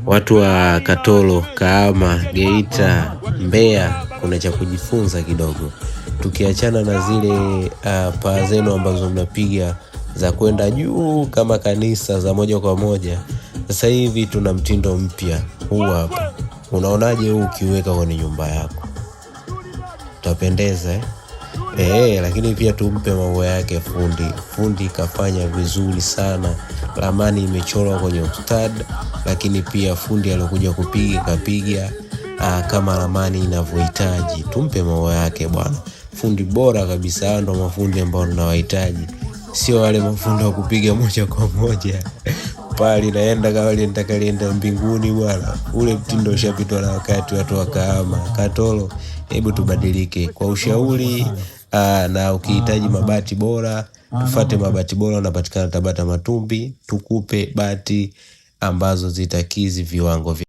Watu wa Katoro, Kahama, Geita, Mbeya kuna cha kujifunza kidogo. Tukiachana na zile paa zenu ambazo mnapiga za kwenda juu kama kanisa za moja kwa moja. Sasa hivi tuna mtindo mpya huu hapa. Unaonaje huu ukiweka kwenye nyumba yako? Utapendeza lakini pia tumpe maua yake fundi. Fundi kafanya vizuri sana. Ramani imechorwa kwenye ustadi, lakini pia fundi alikuja kupiga kapiga kama ramani inavyohitaji. Tumpe maua yake bwana. Fundi bora kabisa, ndo mafundi ambao tunawahitaji. Sio wale mafundi wa kupiga moja kwa moja. Pali naenda kama nataka lienda mbinguni bwana. Ule mtindo ushapitwa na wakati. Watu wa Kahama, Katoro, hebu tubadilike. Kwa ushauri na ukihitaji mabati bora, tufuate mabati bora, unapatikana Tabata Matumbi, tukupe bati ambazo zitakizi viwango.